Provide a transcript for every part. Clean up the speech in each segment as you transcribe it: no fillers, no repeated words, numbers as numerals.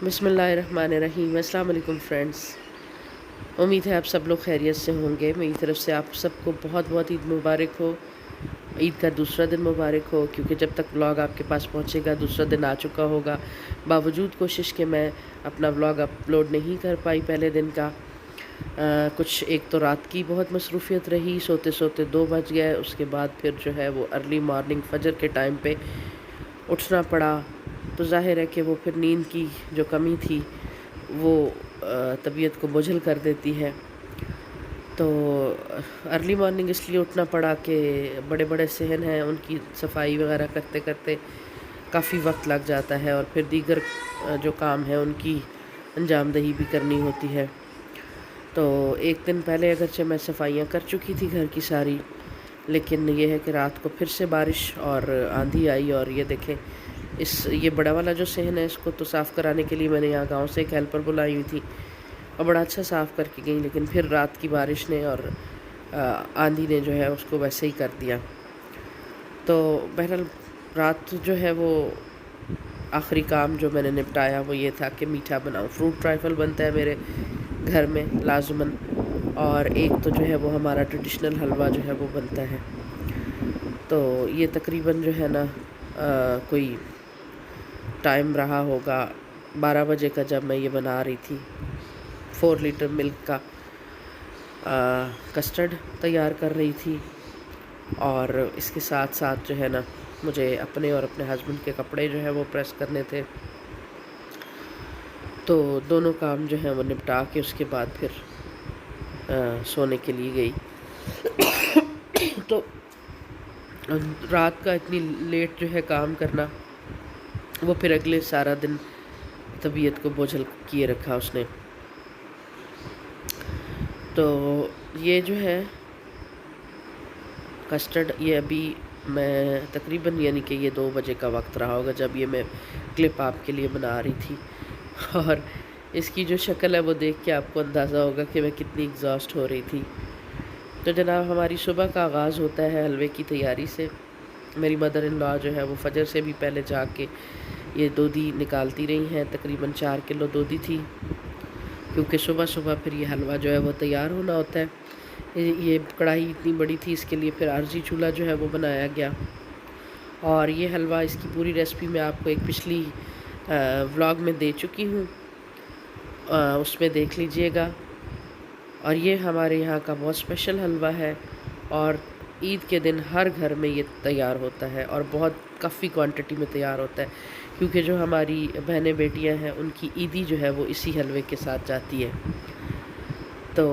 बिस्मिल्लाहिर्रहमानिर्रहीम। अस्सलाम वालेकुम फ्रेंड्स। उम्मीद है आप सब लोग खैरियत से होंगे। मेरी तरफ़ से आप सबको बहुत बहुत ईद मुबारक हो। ईद का दूसरा दिन मुबारक हो, क्योंकि जब तक व्लॉग आपके पास पहुंचेगा दूसरा दिन आ चुका होगा। बावजूद कोशिश के मैं अपना व्लॉग अपलोड नहीं कर पाई पहले दिन का। कुछ एक तो रात की बहुत मसरूफ़ियत रही, सोते सोते 2 बज गए। उसके बाद फिर जो है वो अर्ली मॉर्निंग फ़जर के टाइम पे उठना पड़ा। तो ज़ाहिर है कि वो फिर नींद की जो कमी थी वो तबीयत को बोझिल कर देती है। तो अर्ली मॉर्निंग इसलिए उठना पड़ा कि बड़े बड़े सहन हैं, उनकी सफाई वगैरह करते करते काफ़ी वक्त लग जाता है, और फिर दीगर जो काम है उनकी अंजामदही भी करनी होती है। तो एक दिन पहले अगरचे मैं सफाइयाँ कर चुकी थी घर की सारी, लेकिन ये है कि रात को फिर से बारिश और आंधी आई, और ये देखें ये बड़ा वाला जो सहन है इसको तो साफ़ कराने के लिए मैंने यहाँ गांव से एक हेल्पर बुलाई हुई थी, और बड़ा अच्छा साफ़ करके गई। लेकिन फिर रात की बारिश ने और आंधी ने जो है उसको वैसे ही कर दिया। तो बहरहाल रात जो है वो आखिरी काम जो मैंने निपटाया वो ये था कि मीठा बनाऊँ। फ्रूट ट्राइफल बनता है मेरे घर में लाजमन, और एक तो जो है वो हमारा ट्रेडिशनल हलवा जो है वो बनता है। तो ये तकरीबन जो है ना कोई टाइम रहा होगा 12 बजे का, जब मैं ये बना रही थी। 4 लीटर मिल्क का कस्टर्ड तैयार कर रही थी, और इसके साथ साथ जो है ना मुझे अपने और अपने हस्बैंड के कपड़े जो है वो प्रेस करने थे। तो दोनों काम जो है वो निपटा के उसके बाद फिर सोने के लिए गई। तो रात का इतनी लेट जो है काम करना, वो फिर अगले सारा दिन तबीयत को बोझल किए रखा उसने। तो ये जो है कस्टर्ड, ये अभी मैं तकरीबन यानी कि ये 2 बजे का वक्त रहा होगा जब ये मैं क्लिप आपके लिए बना रही थी। और इसकी जो शक्ल है वो देख के आपको अंदाज़ा होगा कि मैं कितनी एग्जॉस्ट हो रही थी। तो जनाब, हमारी सुबह का आगाज़ होता है हलवे की तैयारी से। मेरी मदर इन लॉ जो है वो फ़जर से भी पहले जाके ये दूधी निकालती रही हैं। तकरीबन 4 किलो दूधी थी, क्योंकि सुबह सुबह फिर ये हलवा जो है वो तैयार होना होता है। ये कढ़ाई इतनी बड़ी थी, इसके लिए फिर आरजी चूल्हा जो है वो बनाया गया। और ये हलवा, इसकी पूरी रेसिपी मैं आपको एक पिछली व्लॉग में दे चुकी हूँ, उसमें देख लीजिएगा। और ये हमारे यहाँ का बहुत स्पेशल हलवा है, और ईद के दिन हर घर में ये तैयार होता है, और बहुत काफ़ी क्वांटिटी में तैयार होता है, क्योंकि जो हमारी बहनें बेटियां हैं उनकी ईदी जो है वो इसी हलवे के साथ जाती है। तो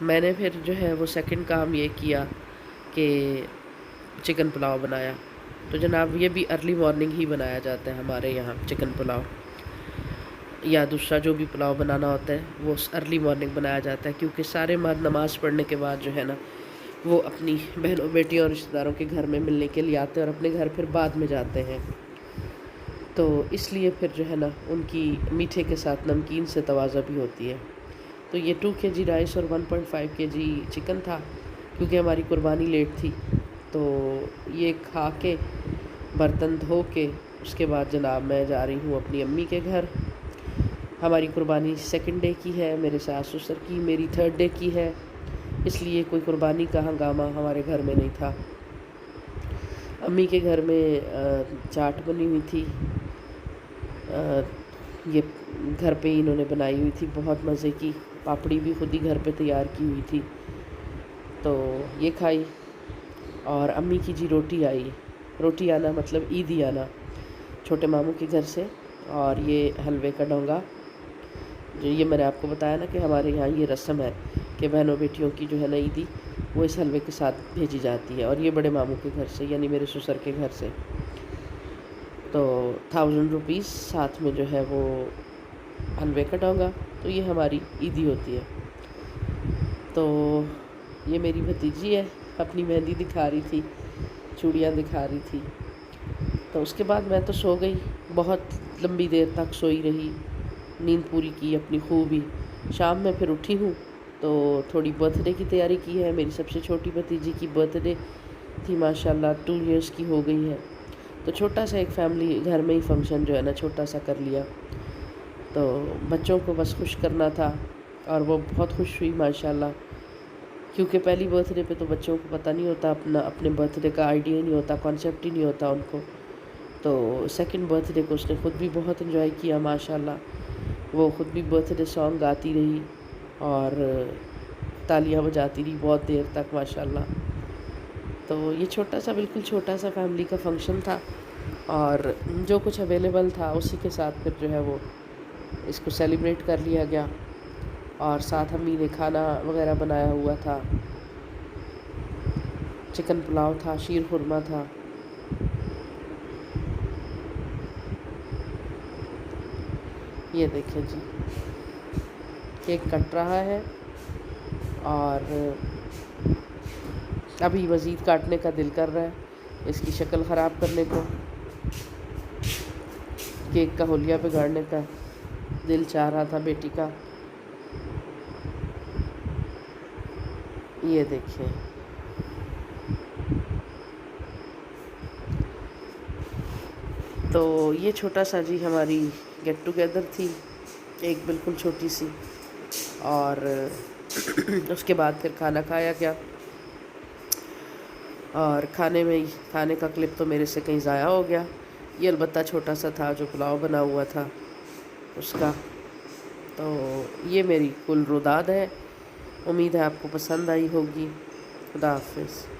मैंने फिर जो है वो सेकंड काम ये किया कि चिकन पुलाव बनाया। तो जनाब, ये भी अर्ली मॉर्निंग ही बनाया जाता है हमारे यहाँ। चिकन पुलाव या दूसरा जो भी पुलाव बनाना होता है वो अर्ली मॉर्निंग बनाया जाता है, क्योंकि सारे मर्द नमाज़ पढ़ने के बाद जो है ना वो अपनी बहनों बेटियों और रिश्तेदारों के घर में मिलने के लिए आते हैं, और अपने घर फिर बाद में जाते हैं। तो इसलिए फिर जो है ना उनकी मीठे के साथ नमकीन से तवाज़ा भी होती है। तो ये 2 केजी राइस और 1.5 केजी चिकन था, क्योंकि हमारी कुर्बानी लेट थी। तो ये खा के बर्तन धो के उसके बाद जनाब मैं जा रही हूँ अपनी अम्मी के घर। हमारी कुर्बानी 2nd डे की है, मेरे सास ससुर की मेरी 3rd डे की है, इसलिए कोई कुर्बानी का हंगामा हमारे घर में नहीं था। अम्मी के घर में चाट बनी हुई थी, ये घर पे ही इन्होंने बनाई हुई थी, बहुत मज़े की। पापड़ी भी खुद ही घर पे तैयार की हुई थी, तो ये खाई। और अम्मी की जी रोटी आई, रोटी आना मतलब ईदी आना छोटे मामू के घर से। और ये हलवे का डोंगा, जो ये मैंने आपको बताया ना कि हमारे यहाँ ये रस्म है कि बहनों बेटियों की जो है ना ईदी वो इस हलवे के साथ भेजी जाती है। और ये बड़े मामू के घर से, यानी मेरे ससुर के घर से। तो 1000 रुपीज़ साथ में जो है वो हलवे का डोंगा। तो ये हमारी ईदी होती है। तो ये मेरी भतीजी है, अपनी मेहंदी दिखा रही थी, चूड़ियाँ दिखा रही थी। तो उसके बाद मैं तो सो गई, बहुत लंबी देर तक सोई रही, नींद पूरी की अपनी खूब ही। शाम में फिर उठी हूँ तो थोड़ी बर्थडे की तैयारी की है। मेरी सबसे छोटी भतीजी की बर्थडे थी, माशाल्लाह 2 इयर्स की हो गई है। तो छोटा सा एक फैमिली घर में ही फंक्शन जो है ना छोटा सा कर लिया। तो बच्चों को बस खुश करना था और वो बहुत खुश हुई माशाल्लाह। क्योंकि पहली बर्थडे पे तो बच्चों को पता नहीं होता, अपने बर्थडे का आइडिया नहीं होता, कॉन्सेप्ट ही नहीं होता उनको। तो सेकंड बर्थडे को उसने ख़ुद भी बहुत एंजॉय किया माशाल्लाह। वो ख़ुद भी बर्थडे सॉन्ग गाती रही और तालियां बजाती रही बहुत देर तक माशाल्लाह। तो ये छोटा सा, बिल्कुल छोटा सा फैमिली का फंक्शन था और जो कुछ अवेलेबल था उसी के साथ फिर जो है वो इसको सेलिब्रेट कर लिया गया। और साथ अम्मी ने खाना वगैरह बनाया हुआ था, चिकन पुलाव था, शीर खुरमा था। ये देखें जी, केक कट रहा है और अभी मज़ीद काटने का दिल कर रहा है, इसकी शक्ल ख़राब करने को, केक का होलिया बिगाड़ने का दिल चाह रहा था बेटी का। ये देखिए, तो ये छोटा सा जी हमारी गेट टुगेदर थी, एक बिल्कुल छोटी सी। और उसके बाद फिर खाना खाया गया और खाने का क्लिप तो मेरे से कहीं ज़ाया हो गया। ये अलबत्ता छोटा सा था जो पुलाव बना हुआ था उसका। तो ये मेरी कुल रुदाद है, उम्मीद है आपको पसंद आई होगी। खुदा हाफिज़।